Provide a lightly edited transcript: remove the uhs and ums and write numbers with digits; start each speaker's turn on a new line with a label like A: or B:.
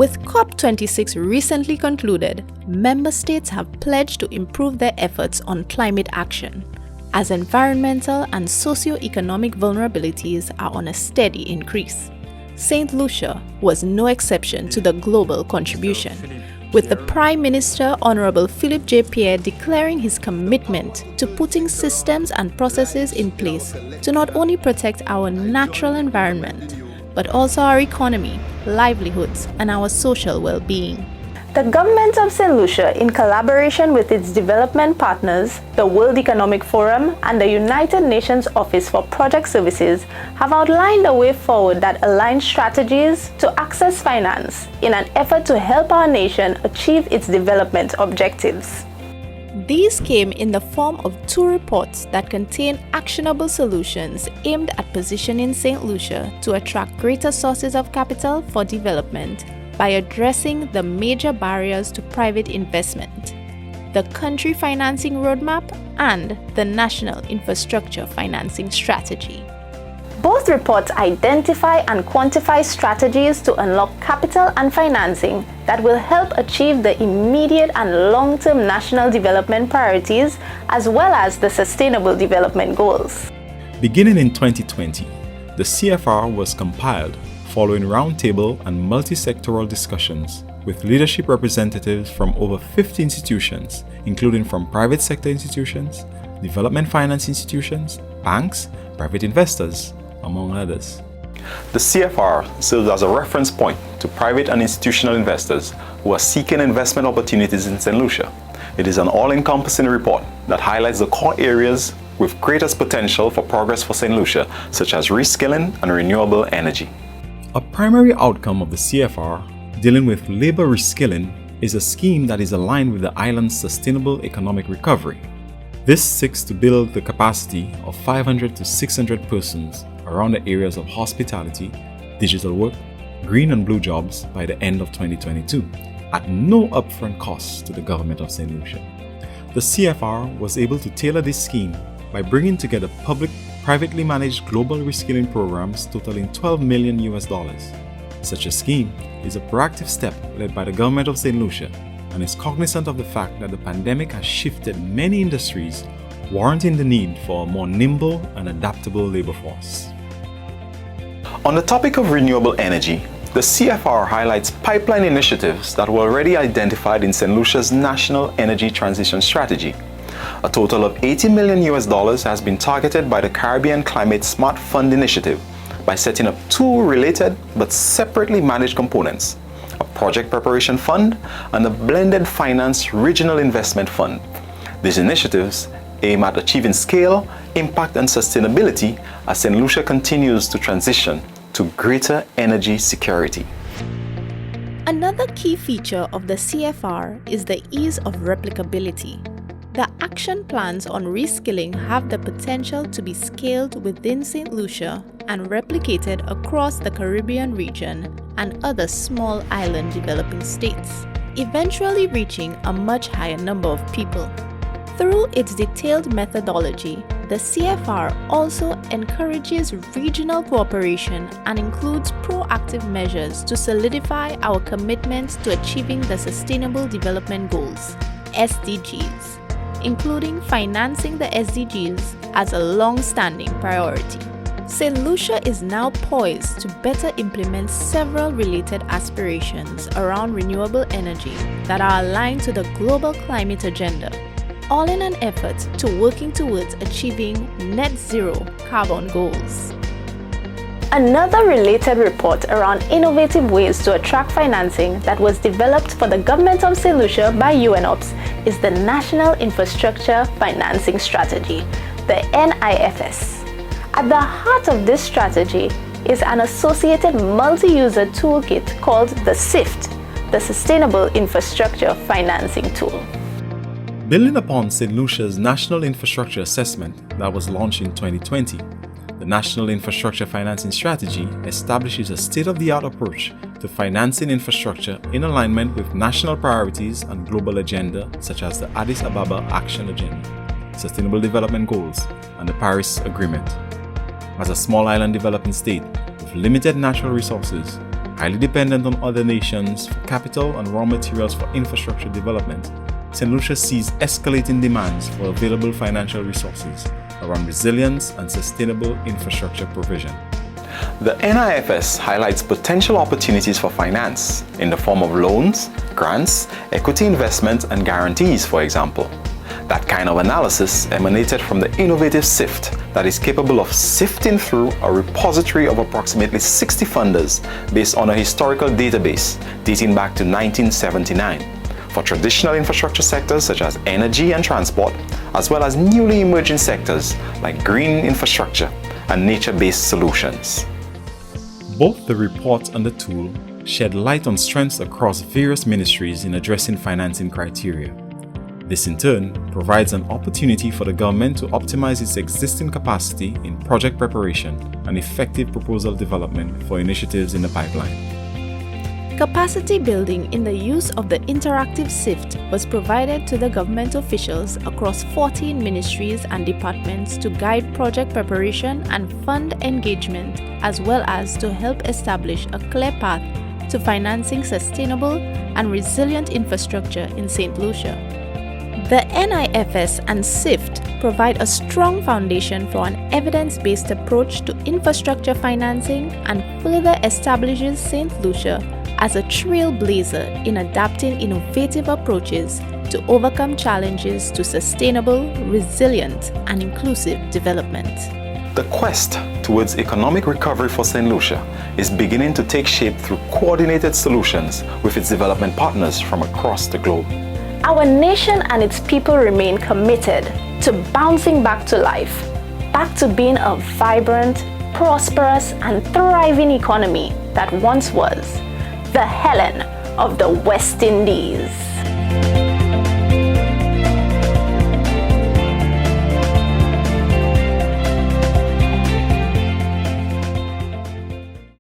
A: With COP26 recently concluded, member states have pledged to improve their efforts on climate action, as environmental and socio-economic vulnerabilities are on a steady increase. St. Lucia was no exception to the global contribution, with the Prime Minister Honorable Philippe J. Pierre declaring his commitment to putting systems and processes in place to not only protect our natural environment, but also our economy, livelihoods, and our social well-being.
B: The government of St. Lucia, in collaboration with its development partners, the World Economic Forum and the United Nations Office for Project Services, have outlined a way forward that aligns strategies to access finance in an effort to help our nation achieve its development objectives.
A: These came in the form of 2 reports that contain actionable solutions aimed at positioning St. Lucia to attract greater sources of capital for development by addressing the major barriers to private investment, the Country Financing Roadmap, and the National Infrastructure Financing Strategy.
B: Both reports identify and quantify strategies to unlock capital and financing that will help achieve the immediate and long-term national development priorities as well as the Sustainable Development Goals.
C: Beginning in 2020, the CFR was compiled following roundtable and multi-sectoral discussions with leadership representatives from over 50 institutions, including from private sector institutions, development finance institutions, banks, private investors, among others.
D: The CFR serves as a reference point to private and institutional investors who are seeking investment opportunities in St. Lucia. It is an all-encompassing report that highlights the core areas with greatest potential for progress for St. Lucia, such as reskilling and renewable energy.
C: A primary outcome of the CFR dealing with labor reskilling is a scheme that is aligned with the island's sustainable economic recovery. This seeks to build the capacity of 500 to 600 persons around the areas of hospitality, digital work, green and blue jobs by the end of 2022, at no upfront cost to the government of St. Lucia. The CFR was able to tailor this scheme by bringing together privately managed global reskilling programs totaling $12 million. Such a scheme is a proactive step led by the government of St. Lucia and is cognizant of the fact that the pandemic has shifted many industries, warranting the need for a more nimble and adaptable labor force.
D: On the topic of renewable energy, the CFR highlights pipeline initiatives that were already identified in St. Lucia's National Energy Transition Strategy. A total of $80 million has been targeted by the Caribbean Climate Smart Fund Initiative by setting up 2 related but separately managed components, a project preparation fund and a blended finance regional investment fund. These initiatives aim at achieving scale, impact and sustainability as St. Lucia continues to transition to greater energy security.
A: Another key feature of the CFR is the ease of replicability. The action plans on reskilling have the potential to be scaled within St. Lucia and replicated across the Caribbean region and other small island developing states, eventually reaching a much higher number of people. Through its detailed methodology, the CFR also encourages regional cooperation and includes proactive measures to solidify our commitment to achieving the Sustainable Development Goals, SDGs, including financing the SDGs as a long-standing priority. St. Lucia is now poised to better implement several related aspirations around renewable energy that are aligned to the global climate agenda, all in an effort to working towards achieving net zero carbon goals.
B: Another related report around innovative ways to attract financing that was developed for the government of St. Lucia by UNOPS is the National Infrastructure Financing Strategy, the NIFS. At the heart of this strategy is an associated multi-user toolkit called the SIFT, the Sustainable Infrastructure Financing Tool.
C: Building upon St. Lucia's National Infrastructure Assessment that was launched in 2020, the National Infrastructure Financing Strategy establishes a state-of-the-art approach to financing infrastructure in alignment with national priorities and global agenda such as the Addis Ababa Action Agenda, Sustainable Development Goals, and the Paris Agreement. As a small island developing state with limited natural resources, Highly dependent on other nations for capital and raw materials for infrastructure development, St. Lucia sees escalating demands for available financial resources around resilience and sustainable infrastructure provision.
D: The NIFS highlights potential opportunities for finance in the form of loans, grants, equity investment, and guarantees, for example. That kind of analysis emanated from the innovative SIFT that is capable of sifting through a repository of approximately 60 funders based on a historical database dating back to 1979 for traditional infrastructure sectors such as energy and transport, as well as newly emerging sectors like green infrastructure and nature-based solutions.
C: Both the report and the tool shed light on strengths across various ministries in addressing financing criteria. This in turn provides an opportunity for the government to optimize its existing capacity in project preparation and effective proposal development for initiatives in the pipeline.
A: Capacity building in the use of the interactive SIFT was provided to the government officials across 14 ministries and departments to guide project preparation and fund engagement, as well as to help establish a clear path to financing sustainable and resilient infrastructure in St. Lucia. The NIFS and SIFT provide a strong foundation for an evidence-based approach to infrastructure financing and further establishes St. Lucia as a trailblazer in adapting innovative approaches to overcome challenges to sustainable, resilient, and inclusive development.
D: The quest towards economic recovery for St. Lucia is beginning to take shape through coordinated solutions with its development partners from across the globe.
B: Our nation and its people remain committed to bouncing back to life, back to being a vibrant, prosperous, and thriving economy that once was the Helen of the West Indies.